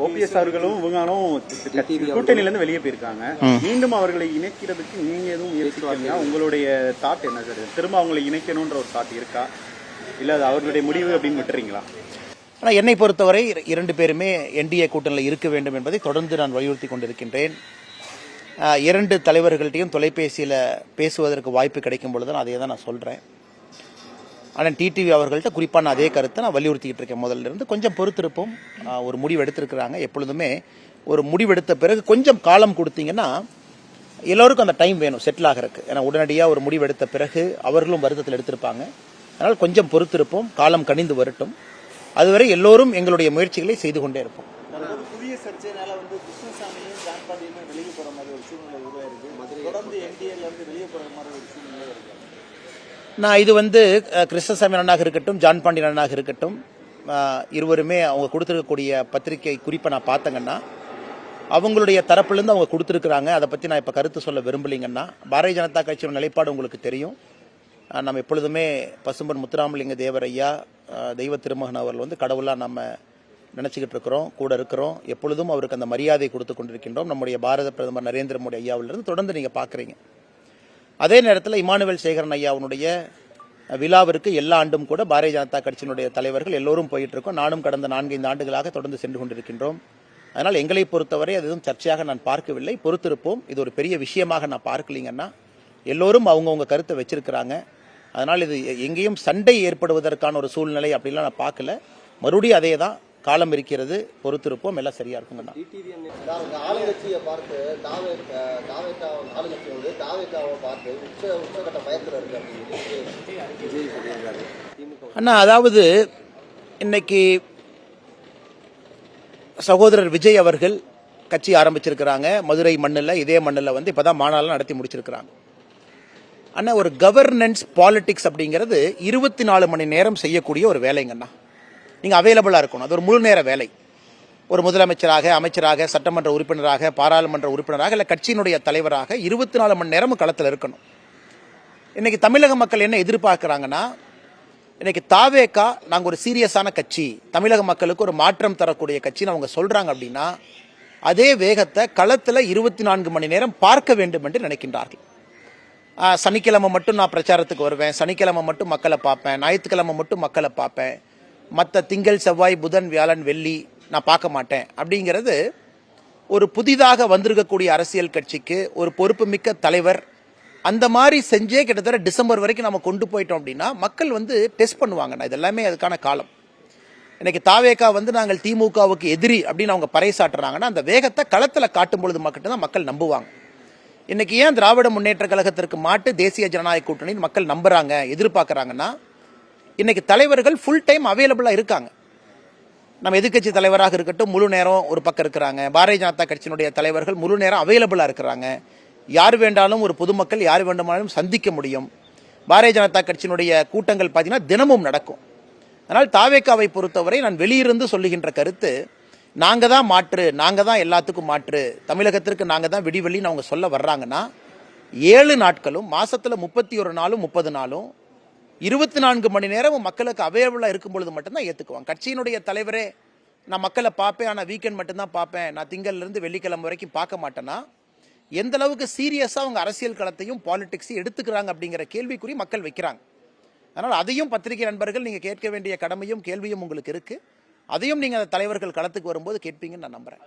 OPS அவர்களும் இவங்களும் கூட்டணியிலிருந்து வெளியே போயிருக்காங்க. மீண்டும் அவர்களை இணைக்கிறதுக்கு நீங்க எதுவும் முயற்சிக்கிறீங்களா? உங்களுடைய தாட் என்ன சார்? திரும்ப அவங்களை இணைக்கணும்ன்ற ஒரு தாட் இருக்கா, இல்ல அது அவர்களுடைய முடிவு அப்படின்னு விட்டுறீங்களா? ஆனால் என்னை பொறுத்தவரை இரண்டு பேருமே என்டிஏ கூட்டணியில் இருக்க வேண்டும் என்பதை தொடர்ந்து நான் வலியுறுத்தி கொண்டிருக்கின்றேன். இரண்டு தலைவர்கள்ட்டையும் தொலைபேசியில் பேசுவதற்கு வாய்ப்பு கிடைக்கும் பொழுது அதே தான் நான் சொல்கிறேன். ஆனால் டிடிவி அவர்கள்ட்ட குறிப்பான அதே கருத்தை நான் வலியுறுத்திக்கிட்டு இருக்கேன். முதல்ல இருந்து கொஞ்சம் பொறுத்திருப்போம். ஒரு முடிவு எடுத்திருக்கிறாங்க. எப்பொழுதுமே ஒரு முடிவெடுத்த பிறகு கொஞ்சம் காலம் கொடுத்தீங்கன்னா எல்லோருக்கும் அந்த டைம் வேணும் செட்டில் ஆகிறதுக்கு. ஏன்னா உடனடியாக ஒரு முடிவெடுத்த பிறகு அவர்களும் வருத்தத்தில் எடுத்திருப்பாங்க. அதனால் கொஞ்சம் பொறுத்திருப்போம், காலம் கனிந்து வரட்டும். அதுவரை எல்லோரும் எங்களுடைய முயற்சிகளை செய்து கொண்டே இருப்போம். புதிய சர்ச்சைனால கிருஷ்ணசாமியும் ஜான்பாண்டியும் வெளியே போற மாதிரி ஒரு சூழ்நிலை உருவாயிருக்கு. தொடர்ந்து என்டிஏல வெளியே போற மாதிரி ஒரு சூழ்நிலை இருக்கு. நான் இது கிருஷ்ணசாமி அண்ணனாக இருக்கட்டும், ஜான்பாண்டியன் அண்ணனாக இருக்கட்டும், இருவருமே அவங்க கொடுத்துருக்கக்கூடிய பத்திரிகை குறிப்பை நான் பார்த்தங்கன்னா அவங்களுடைய தரப்புலேருந்து அவங்க கொடுத்துருக்குறாங்க. அதை பற்றி நான் இப்போ கருத்து சொல்ல விரும்பலைங்கன்னா, பாரதிய ஜனதா கட்சியோட நிலைப்பாடு உங்களுக்கு தெரியும். நம்ம எப்பொழுதுமே பசும்பொன் முத்துராமலிங்க தேவர் ஐயா, தெய்வ திருமகன் அவர்கள் கடவுளாக நம்ம நினச்சிக்கிட்டு இருக்கிறோம், கூட இருக்கிறோம். எப்பொழுதும் அவருக்கு அந்த மரியாதை கொடுத்து கொண்டிருக்கின்றோம். நம்முடைய பாரத பிரதமர் நரேந்திர மோடி ஐயாவிலிருந்து தொடர்ந்து நீங்கள் பார்க்குறீங்க. அதே நேரத்தில் இமானுவேல் சேகரன் ஐயாவுடைய விழாவிற்கு எல்லா ஆண்டும் கூட பாரதிய ஜனதா கட்சியினுடைய தலைவர்கள் எல்லோரும் போயிட்டு இருக்கோம். நானும் கடந்த 4-5 ஆண்டுகளாக தொடர்ந்து சென்று கொண்டிருக்கின்றோம். அதனால் எங்களை பொறுத்தவரை அது எதுவும் சர்ச்சையாக நான் பார்க்கவில்லை. பொறுத்திருப்போம். இது ஒரு பெரிய விஷயமாக நான் பார்க்கலீங்கன்னா எல்லோரும் அவங்கவுங்க கருத்தை வச்சிருக்கிறாங்க. அதனால் இது எங்கேயும் சண்டை ஏற்படுவதற்கான ஒரு சூழ்நிலை அப்படிலாம் நான் பார்க்கல. மறுபடியும் அதே தான், காலம் இருக்கிறது, பொறுத்திருப்போம், எல்லாம் சரியா இருக்குங்கண்ணா. ஆளுங்கட்சியை பார்த்து உச்சகட்ட பயத்தில் இருக்கு. அண்ணா, அதாவது இன்னைக்கு சகோதரர் விஜய் அவர்கள் கட்சி ஆரம்பிச்சிருக்கிறாங்க. மதுரை மண்ணில், இதே மண்ணில் இப்போதான் மாநாளம் நடத்தி முடிச்சிருக்கிறாங்க. ஆனால் ஒரு கவர்னன்ஸ் பாலிடிக்ஸ் அப்படிங்கிறது 24 மணி நேரம் செய்யக்கூடிய ஒரு வேலைங்கண்ணா. நீங்கள் அவைலபிளாக இருக்கணும். அது ஒரு முழு நேர வேலை. ஒரு முதலமைச்சராக, அமைச்சராக, சட்டமன்ற உறுப்பினராக, பாராளுமன்ற உறுப்பினராக, இல்லை கட்சியினுடைய தலைவராக 24 மணி நேரமும் களத்தில் இருக்கணும். இன்னைக்கு தமிழக மக்கள் என்ன எதிர்பார்க்குறாங்கன்னா, இன்னைக்கு தாவேகா நாங்கள் ஒரு சீரியஸான கட்சி, தமிழக மக்களுக்கு ஒரு மாற்றம் தரக்கூடிய கட்சின்னு அவங்க சொல்கிறாங்க. அப்படின்னா அதே வேகத்தை களத்தில் 24 மணி நேரம் பார்க்க வேண்டும் என்று நினைக்கின்றார்கள். சனிக்கிழமை மட்டும் நான் பிரச்சாரத்துக்கு வருவேன், சனிக்கிழமை மட்டும் மக்களை பார்ப்பேன், ஞாயிற்றுக்கிழமை மட்டும் மக்களை பார்ப்பேன், மற்ற திங்கள், செவ்வாய், புதன், வியாழன், வெள்ளி நான் பார்க்க மாட்டேன் அப்படிங்கிறது ஒரு புதிதாக வந்திருக்கக்கூடிய அரசியல் கட்சிக்கு ஒரு பொறுப்புமிக்க தலைவர் அந்த மாதிரி செஞ்சே கிட்டத்தட்ட டிசம்பர் வரைக்கும் நம்ம கொண்டு போயிட்டோம் அப்படின்னா மக்கள் டெஸ்ட் பண்ணுவாங்கண்ணா. இது எல்லாமே அதுக்கான காலம். இன்னைக்கு தாவேகா நாங்கள் திமுகவுக்கு எதிரி அப்படின்னு அவங்க பறைசாட்டுறாங்கன்னா அந்த வேகத்தை களத்தில் காட்டும் பொழுது மட்டும்தான் மக்கள் நம்புவாங்க. இன்னைக்கு ஏன் திராவிட முன்னேற்ற கழகத்திற்கு மாட்டு தேசிய ஜனநாயக கூட்டணி மக்கள் நம்புறாங்க, எதிர்பார்க்கறாங்கன்னா, இன்னைக்கு தலைவர்கள் ஃபுல் டைம் அவைலபிளா இருக்காங்க. நம்ம எதிர்கட்சி தலைவராக இருக்கட்டும் முழு நேரம் ஒரு பக்கம் இருக்கிறாங்க. பாரதிய ஜனதா கட்சியினுடைய தலைவர்கள் முழு நேரம் அவைலபிளா இருக்கிறாங்க. யார் வேண்டாலும் ஒரு பொதுமக்கள் யார் வேண்டுமானாலும் சந்திக்க முடியும். பாரதிய ஜனதா கட்சியினுடைய கூட்டங்கள் பார்த்தீங்கன்னா தினமும் நடக்கும். அதனால் தாவேகாவை பொறுத்தவரை நான் வெளியிருந்து சொல்லுகின்ற கருத்து, நாங்க தான் மாற்று, நாங்க தான் எல்லாத்துக்கும் மாற்று, தமிழகத்திற்கு நாங்க தான் விடிவெளின்னு அவங்க சொல்ல வர்றாங்கன்னா 7 நாட்களும், மாசத்துல 31 நாளும் 30 நாளும் 24 மணி நேரமும் மக்களுக்கு அவைலபிளா இருக்கும் பொழுது மட்டும்தான் ஏத்துக்குவாங்க. கட்சியினுடைய தலைவரே நான் மக்களை பார்ப்பேன், ஆனால் வீக்கெண்ட் மட்டும்தான் பார்ப்பேன், நான் திங்கள்ல இருந்து வெள்ளிக்கிழமை வரைக்கும் பார்க்க மாட்டேன்னா எந்த அளவுக்கு சீரியஸா அவங்க அரசியல் களத்தையும் பாலிடிக்ஸையும் எடுத்துக்கிறாங்க அப்படிங்கிற கேள்விக்குறி மக்கள் வைக்கிறாங்க. அதனால் அதையும் பத்திரிகை நண்பர்கள் நீங்க கேட்க வேண்டிய கடமையும் கேள்வியும் உங்களுக்கு இருக்கு. அதையும் நீங்க தலைவர்கள் களத்துக்கு வரும்போது கேட்பீங்கன்னு நான் நம்புறேன்.